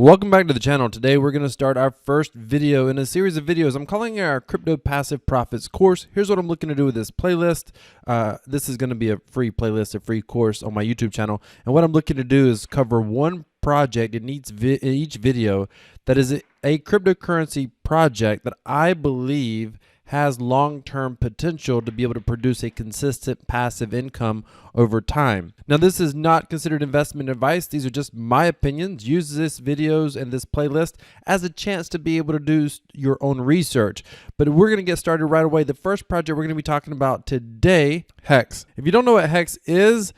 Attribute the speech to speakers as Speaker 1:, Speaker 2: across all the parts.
Speaker 1: Welcome back to the channel. Today we're going to start our first video in a series of videos I'm calling our Crypto Passive Profits course. Here's what I'm looking to do with this playlist. This is going to be a free playlist, a free course on my YouTube channel. And what I'm looking to do is cover one project in each video that is a cryptocurrency project that I believe has long-term potential to be able to produce a consistent passive income over time. Now, this is not considered investment advice. These are just my opinions. Use this videos and this playlist as a chance to be able to do your own research. But we're going to get started right away. The first project we're going to be talking about today, HEX. If you don't know what HEX is,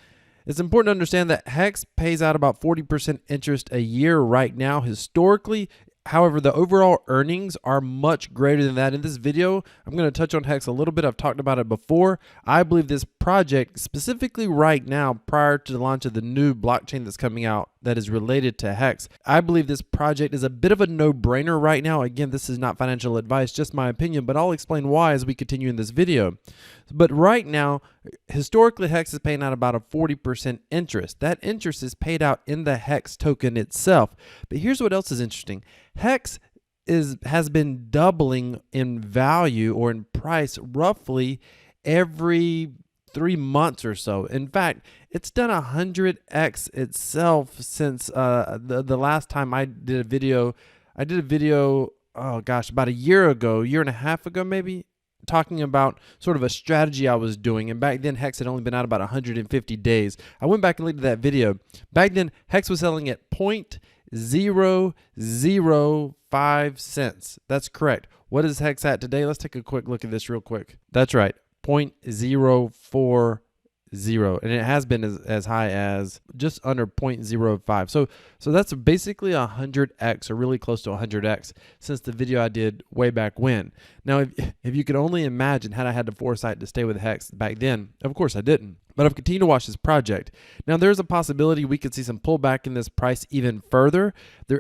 Speaker 1: it's important to understand that HEX pays out about 40% interest a year right now historically. However, the overall earnings are much greater than that. In this video, I'm going to touch on HEX a little bit. I've talked about it before. I believe this project, specifically right now, prior to the launch of the new blockchain that's coming out that is related to HEX, I believe this project is a bit of a no-brainer right now. Again, this is not financial advice, just my opinion, but I'll explain why as we continue in this video. But right now, historically, HEX is paying out about a 40% interest. That interest is paid out in the HEX token itself. But here's what else is interesting. HEX has been doubling in value or in price roughly every 3 months or so. In fact, it's done 100x itself since the last time I did a video. I did a video, oh gosh, about a year and a half ago maybe, talking about sort of a strategy I was doing. And back then, HEX had only been out about 150 days. I went back and looked at that video. Back then, HEX was selling at 0.005 cents. That's correct. What is HEX at today? Let's take a quick look at this real quick. That's right, 0.040. And it has been as high as just under 0.05. So that's basically 100x, or really close to 100x, since the video I did way back when. Now, if you could only imagine had I had the foresight to stay with HEX back then. Of course I didn't, but I've continued to watch this project. Now, there's a possibility we could see some pullback in this price even further.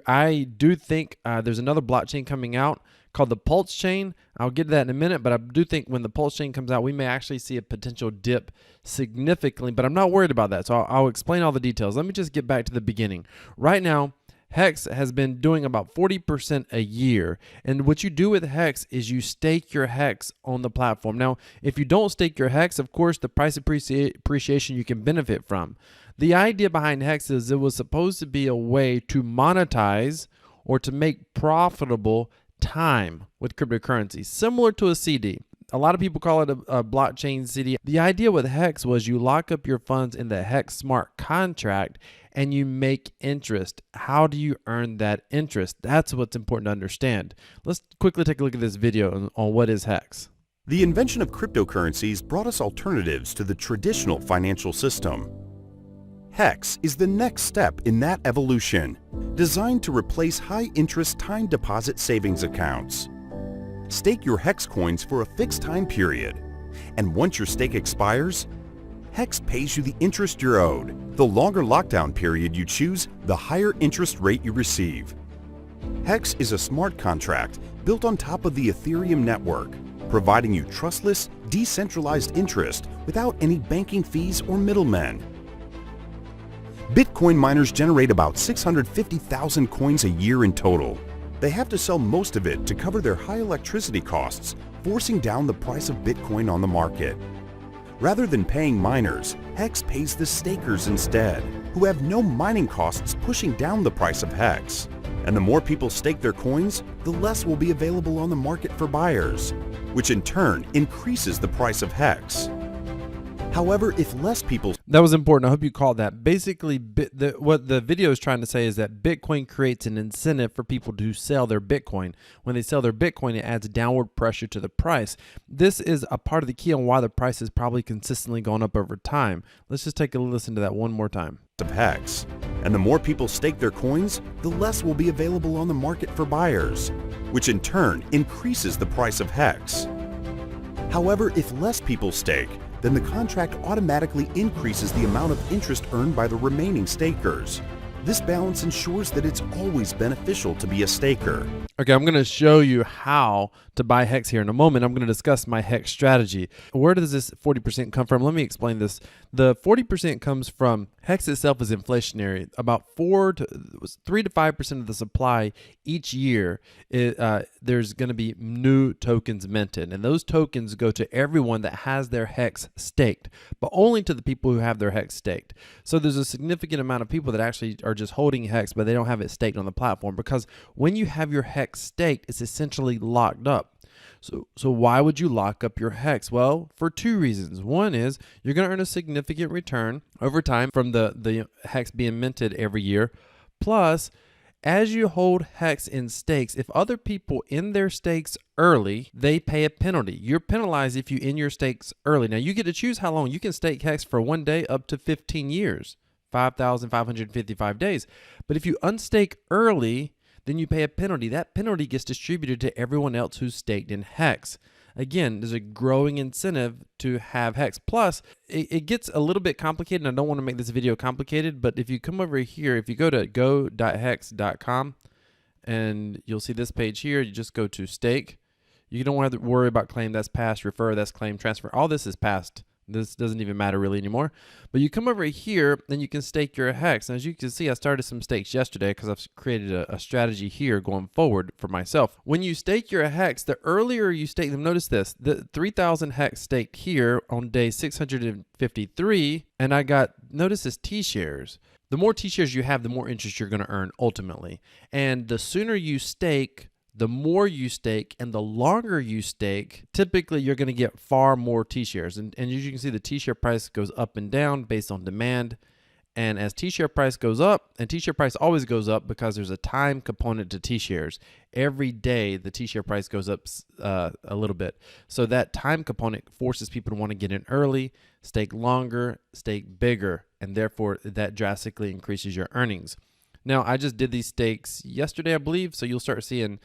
Speaker 1: I do think there's another blockchain coming out called the Pulse chain. I'll get to that in a minute, but I do think when the Pulse chain comes out, we may actually see a potential dip significantly, but I'm not worried about that. So I'll explain all the details. Let me just get back to the beginning. Right now, HEX has been doing about 40% a year. And what you do with HEX is you stake your HEX on the platform. Now, if you don't stake your HEX, of course, the price appreciation you can benefit from. The idea behind HEX is it was supposed to be a way to monetize or to make profitable time with cryptocurrency, similar to a CD. A lot of people call it a blockchain CD. The idea with HEX was you lock up your funds in the HEX smart contract and you make interest. How do you earn that interest? That's what's important to understand. Let's quickly take a look at this video on what is HEX.
Speaker 2: The invention of cryptocurrencies brought us alternatives to the traditional financial system. HEX is the next step in that evolution, designed to replace high-interest time deposit savings accounts. Stake your HEX coins for a fixed time period, and once your stake expires, HEX pays you the interest you're owed. The longer lockdown period you choose, the higher interest rate you receive. HEX is a smart contract built on top of the Ethereum network, providing you trustless, decentralized interest without any banking fees or middlemen. Bitcoin miners generate about 650,000 coins a year in total. They have to sell most of it to cover their high electricity costs, forcing down the price of Bitcoin on the market. Rather than paying miners, HEX pays the stakers instead, who have no mining costs, pushing down the price of HEX. And the more people stake their coins, the less will be available on the market for buyers, which in turn increases the price of HEX. However, if less people...
Speaker 1: That was important. I hope you caught that. Basically, what the video is trying to say is that Bitcoin creates an incentive for people to sell their Bitcoin. When they sell their Bitcoin, it adds downward pressure to the price. This is a part of the key on why the price has probably consistently gone up over time. Let's just take a listen to that one more time.
Speaker 2: Of HEX. And the more people stake their coins, the less will be available on the market for buyers, which in turn increases the price of HEX. However, if less people stake, then the contract automatically increases the amount of interest earned by the remaining stakers. This balance ensures that it's always beneficial to be a staker.
Speaker 1: Okay, I'm going to show you how to buy HEX here in a moment. I'm going to discuss my HEX strategy. Where does this 40% come from? Let me explain this. The 40% comes from HEX itself is inflationary. About 3 to 5% of the supply each year, there's going to be new tokens minted. And those tokens go to everyone that has their HEX staked, but only to the people who have their HEX staked. So there's a significant amount of people that actually are just holding HEX, but they don't have it staked on the platform, because when you have your HEX staked, it's essentially locked up. So why would you lock up your HEX? Well, for two reasons. One is you're going to earn a significant return over time from the HEX being minted every year. Plus, as you hold HEX in stakes, if other people end their stakes early, they pay a penalty. You're penalized if you end your stakes early. Now, you get to choose how long. You can stake HEX for 1 day up to 15 years, 5,555 days. But if you unstake early, then you pay a penalty. That penalty gets distributed to everyone else who's staked in HEX. Again, there's a growing incentive to have HEX. Plus, it gets a little bit complicated, and I don't want to make this video complicated, but if you come over here, if you go to go.hex.com, and you'll see this page here, you just go to stake. You don't have to worry about claim, that's passed, refer, that's claim, transfer. All this is passed. This doesn't even matter really anymore. But you come over here, and you can stake your HEX. And as you can see, I started some stakes yesterday because I've created a strategy here going forward for myself. When you stake your HEX, the earlier you stake them, notice this, the 3,000 HEX staked here on day 653, and I got, notice this, T-shares. The more T-shares you have, the more interest you're going to earn ultimately. And the sooner you stake, the more you stake, and the longer you stake, typically you're going to get far more T-shares. And as you can see, the T-share price goes up and down based on demand. And as T-share price goes up, and T-share price always goes up because there's a time component to T-shares. Every day, the T-share price goes up a little bit. So that time component forces people to want to get in early, stake longer, stake bigger, and therefore that drastically increases your earnings. Now, I just did these stakes yesterday, I believe, so you'll start seeing,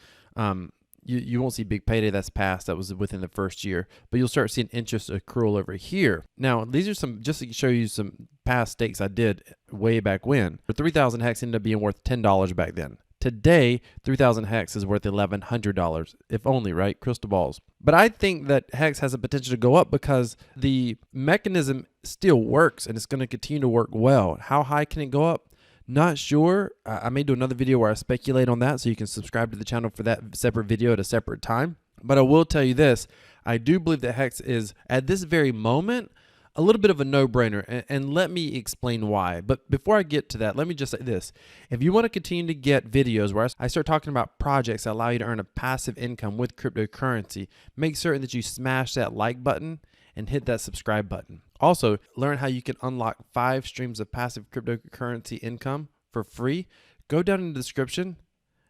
Speaker 1: you won't see big payday that's passed, that was within the first year, but you'll start seeing interest accrual over here. Now, these are some, just to show you some past stakes I did way back when. For 3,000 HEX ended up being worth $10 back then. Today, 3,000 HEX is worth $1,100, if only, right? Crystal balls. But I think that HEX has a potential to go up because the mechanism still works, and it's going to continue to work well. How high can it go up? Not sure. I may do another video where I speculate on that, so you can subscribe to the channel for that separate video at a separate time. But I will tell you this, I do believe that HEX is, at this very moment, a little bit of a no-brainer, and let me explain why. But before I get to that, let me just say this. If you want to continue to get videos where I start talking about projects that allow you to earn a passive income with cryptocurrency, make certain that you smash that like button and hit that subscribe button. Also, learn how you can unlock 5 streams of passive cryptocurrency income for free. Go down in the description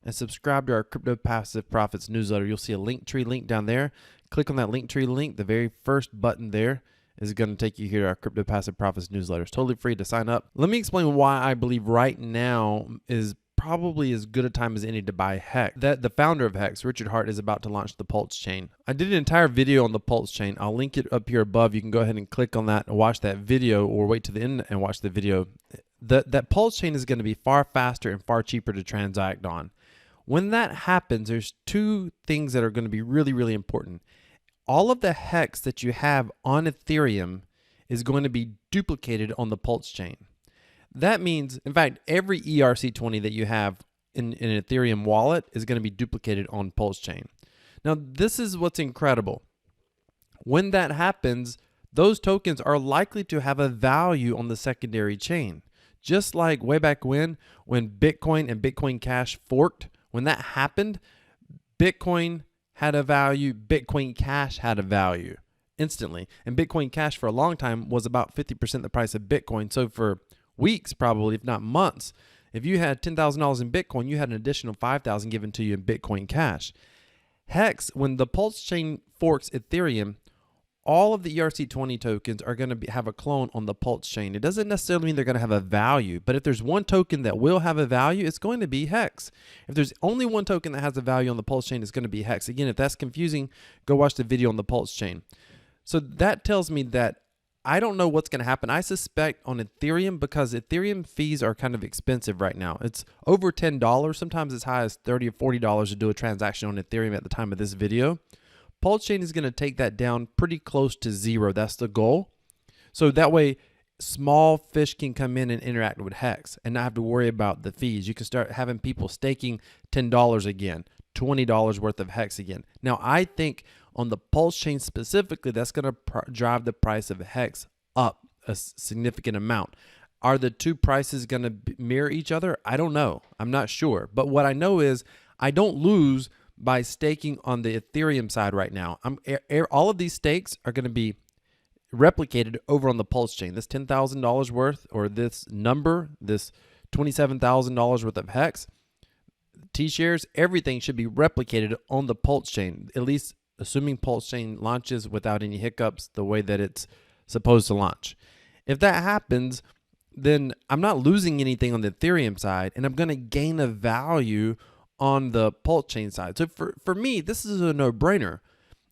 Speaker 1: and subscribe to our Crypto Passive Profits newsletter. You'll see a Linktree link down there. Click on that Linktree link. The very first button there is going to take you here to our Crypto Passive Profits newsletter. It's totally free to sign up. Let me explain why I believe right now is probably as good a time as any to buy HEX. The founder of HEX, Richard Hart, is about to launch the Pulse chain. I did an entire video on the Pulse chain. I'll link it up here above. You can go ahead and click on that and watch that video, or wait to the end and watch the video. That Pulse chain is going to be far faster and far cheaper to transact on. When that happens, there's 2 things that are going to be really, really important. All of the HEX that you have on Ethereum is going to be duplicated on the Pulse chain. That means, in fact, every ERC20 that you have in an Ethereum wallet is going to be duplicated on Pulse chain. Now, this is what's incredible. When that happens, those tokens are likely to have a value on the secondary chain. Just like way back when Bitcoin and Bitcoin Cash forked, when that happened, Bitcoin had a value, Bitcoin Cash had a value instantly. And Bitcoin Cash for a long time was about 50% the price of Bitcoin. So for weeks, probably, if not months, if you had $10,000 in Bitcoin, you had an additional $5,000 given to you in Bitcoin Cash. HEX, when the Pulse chain forks Ethereum, all of the ERC20 tokens are going to have a clone on the Pulse chain. It doesn't necessarily mean they're going to have a value, but if there's one token that will have a value, it's going to be HEX. If there's only one token that has a value on the Pulse chain, it's going to be HEX. Again, if that's confusing, go watch the video on the Pulse chain. So that tells me that I don't know what's going to happen. I suspect on Ethereum, because Ethereum fees are kind of expensive right now. It's over $10, sometimes as high as $30 or $40 to do a transaction on Ethereum at the time of this video. Pulse Chain is going to take that down pretty close to zero. That's the goal. So that way, small fish can come in and interact with Hex and not have to worry about the fees. You can start having people staking $10 again, $20 worth of Hex again. Now, I think on the Pulse Chain specifically, that's going to drive the price of Hex up a significant amount. Are the two prices going to mirror each other? I don't know. I'm not sure. But what I know is I don't lose by staking on the Ethereum side right now. All of these stakes are going to be replicated over on the Pulse Chain. This $10,000 worth, or this number, this $27,000 worth of Hex, T-shares, everything should be replicated on the Pulse Chain, at least assuming Pulse Chain launches without any hiccups the way that it's supposed to launch. If that happens, then I'm not losing anything on the Ethereum side, and I'm going to gain a value on the Pulse Chain side. So for me, this is a no-brainer.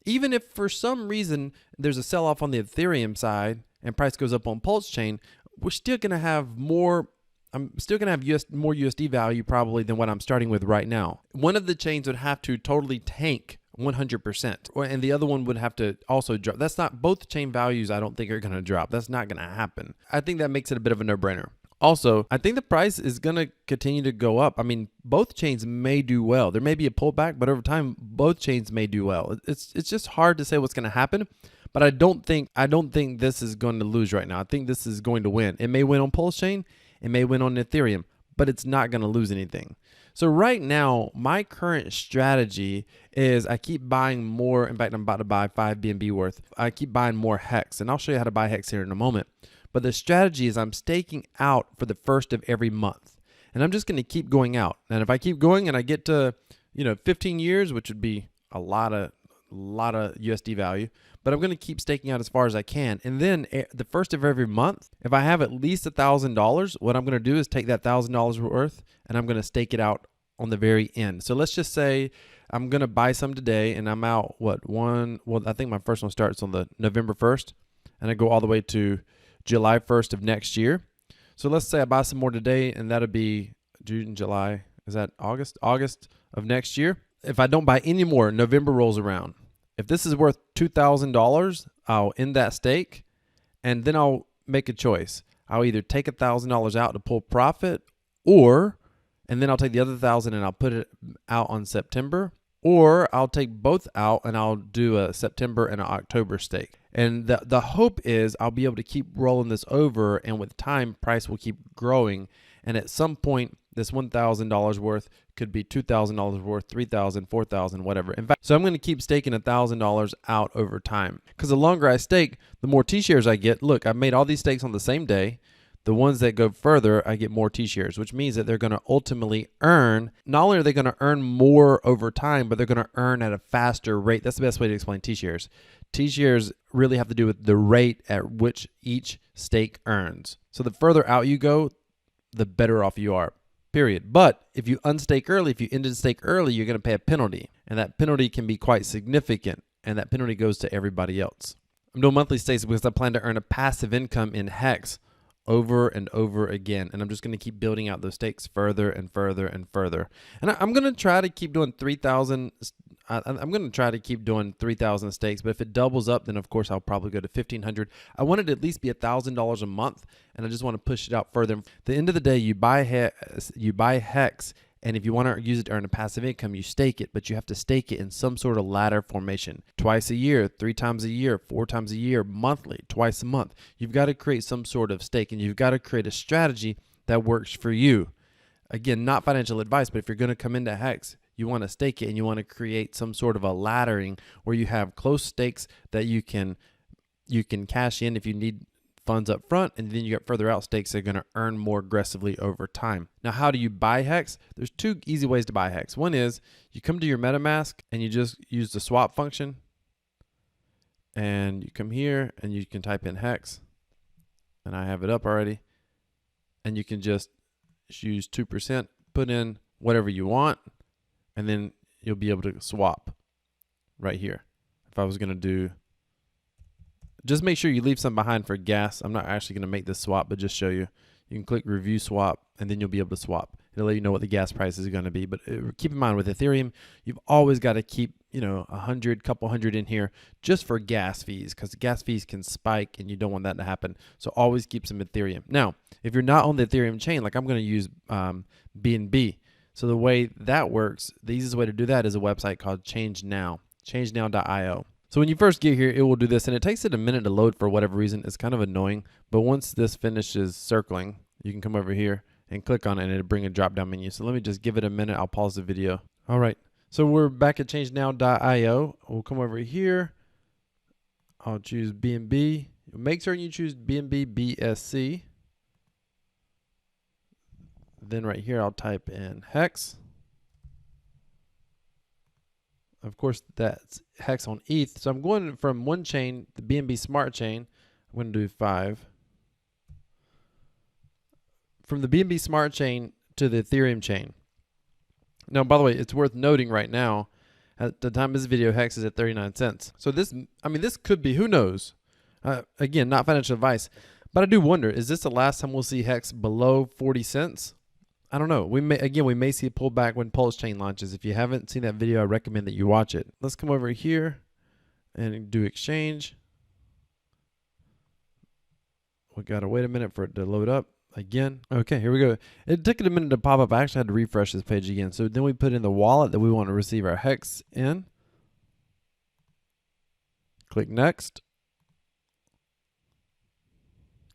Speaker 1: Even if for some reason there's a sell-off on the Ethereum side and price goes up on Pulse Chain, we're still going to have more. I'm still going to have more USD value probably than what I'm starting with right now. One of the chains would have to totally tank 100%, and the other one would have to also drop. That's not, both chain values I don't think are going to drop. That's not going to happen. I think that makes it a bit of a no-brainer. Also, I think the price is going to continue to go up. I mean, both chains may do well. There may be a pullback, but over time, both chains may do well. It's just hard to say what's going to happen, but I don't think this is going to lose right now. I think this is going to win. It may win on Pulse Chain, it may win on Ethereum, but it's not going to lose anything. So right now, my current strategy is I keep buying more. In fact, I'm about to buy 5 BNB worth. I keep buying more Hex, and I'll show you how to buy Hex here in a moment. But the strategy is I'm staking out for the first of every month. And I'm just going to keep going out. And if I keep going and I get to, 15 years, which would be a lot of USD value, but I'm going to keep staking out as far as I can. And then the first of every month, if I have at least $1,000, what I'm going to do is take that $1,000 worth and I'm going to stake it out on the very end. So let's just say I'm going to buy some today and I'm out, I think my first one starts on the November 1st and I go all the way to July 1st of next year. So let's say I buy some more today and that'll be June, July. Is that August? August of next year. If I don't buy any more, November rolls around. If this is worth $2,000, I'll end that stake and then I'll make a choice. I'll either take $1,000 out to pull profit and then I'll take the other 1,000 and I'll put it out on September, or I'll take both out and I'll do a September and an October stake. And the hope is I'll be able to keep rolling this over, and with time, price will keep growing. And at some point, this $1,000 worth could be $2,000 worth, $3,000, $4,000, whatever. In fact, so I'm going to keep staking $1,000 out over time, because the longer I stake, the more T-shares I get. Look, I've made all these stakes on the same day. The ones that go further, I get more T-shares, which means that they're going to ultimately earn. Not only are they going to earn more over time, but they're going to earn at a faster rate. That's the best way to explain T-shares. T-shares really have to do with the rate at which each stake earns. So the further out you go, the better off you are, period. But if you unstake early, if you end the stake early, you're going to pay a penalty. And that penalty can be quite significant. And that penalty goes to everybody else. I'm doing monthly stakes because I plan to earn a passive income in Hex over and over again. And I'm just going to keep building out those stakes further and further and further. And I'm going to try to keep doing 3,000. I'm going to try to keep doing 3,000 stakes, but if it doubles up, then of course I'll probably go to 1,500. I want it to at least be $1,000 a month, and I just want to push it out further. At the end of the day, you buy Hex, and if you want to use it to earn a passive income, you stake it, but you have to stake it in some sort of ladder formation. Twice a year, 3 times a year, 4 times a year, monthly, twice a month. You've got to create some sort of stake, and you've got to create a strategy that works for you. Again, not financial advice, but if you're going to come into Hex, you want to stake it and you want to create some sort of a laddering where you have close stakes that you can cash in if you need funds up front, and then you get further out stakes that are going to earn more aggressively over time. Now, how do you buy Hex? There's 2 easy ways to buy Hex. One is you come to your MetaMask and you just use the swap function, and you come here and you can type in Hex, and I have it up already, and you can just use 2%, put in whatever you want, and then you'll be able to swap right here. If I was going to Just make sure you leave some behind for gas. I'm not actually going to make this swap, but just show you. You can click review swap, and then you'll be able to swap. It'll let you know what the gas price is going to be. But keep in mind with Ethereum, you've always got to keep, you know, couple hundred in here just for gas fees, because gas fees can spike and you don't want that to happen. So always keep some Ethereum. Now, if you're not on the Ethereum chain, like I'm going to use BNB. So the way that works, the easiest way to do that is a website called ChangeNow, ChangeNow.io. So when you first get here, it will do this, and it takes it a minute to load for whatever reason. It's kind of annoying, but once this finishes circling, you can come over here and click on it, and it'll bring a drop-down menu. So let me just give it a minute. I'll pause the video. All right, so we're back at ChangeNow.io. We'll come over here. I'll choose BNB. Make certain you choose BNB BSC. Then right here, I'll type in HEX. Of course, that's HEX on ETH. So I'm going from one chain, the BNB Smart Chain. I'm going to do 5. From the BNB Smart Chain to the Ethereum chain. Now, by the way, it's worth noting right now, at the time of this video, HEX is at 39 cents. So this, I mean, this could be, who knows? Again, not financial advice, but I do wonder, is this the last time we'll see HEX below 40 cents? I don't know. We may see a pullback when Pulse Chain launches. If you haven't seen that video, I recommend that you watch it. Let's come over here and do exchange. We gotta wait a minute for it to load up again. Okay, here we go. It took it a minute to pop up. I actually had to refresh this page again. So then we put in the wallet that we want to receive our HEX in. Click next.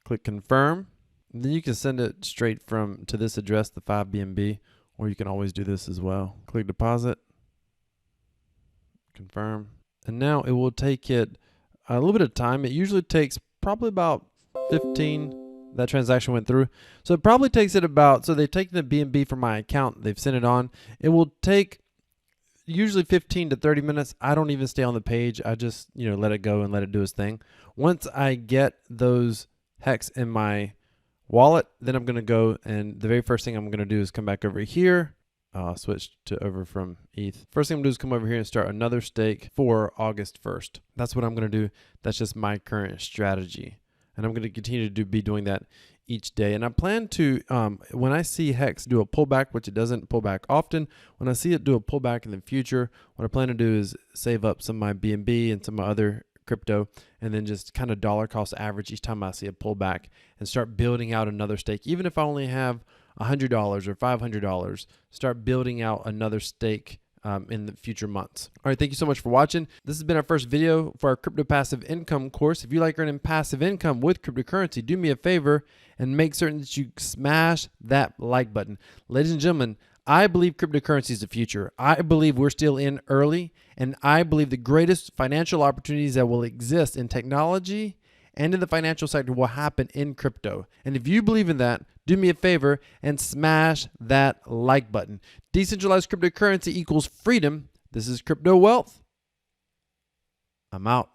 Speaker 1: Click confirm. And then you can send it straight to this address, the 5BNB, or you can always do this as well. Click deposit, confirm, and now it will take it a little bit of time. It usually takes probably about 15. That transaction went through, so it probably takes it about. So they've taken the BNB from my account, they've sent it on. It will take usually 15 to 30 minutes. I don't even stay on the page. I just let it go and let it do its thing. Once I get those HEX in my wallet, then I'm going to go, and the very first thing I'm going to do is come back over here. I'll switch over from ETH. First thing I'm going to do is come over here and start another stake for August 1st. That's what I'm going to do. That's just my current strategy. And I'm going to continue to be doing that each day. And I plan to, when I see HEX do a pullback, which it doesn't pull back often, when I see it do a pullback in the future, what I plan to do is save up some of my BNB and some of my other crypto, and then just kind of dollar cost average each time I see a pullback and start building out another stake. Even if I only have $100 or $500, start building out another stake in the future months. All right, thank you so much for watching. This has been our first video for our crypto passive income course. If you like earning passive income with cryptocurrency, do me a favor and make certain that you smash that like button. Ladies and gentlemen, I believe cryptocurrency is the future. I believe we're still in early, and I believe the greatest financial opportunities that will exist in technology and in the financial sector will happen in crypto. And if you believe in that, do me a favor and smash that like button. Decentralized cryptocurrency equals freedom. This is Crypto Wealth. I'm out.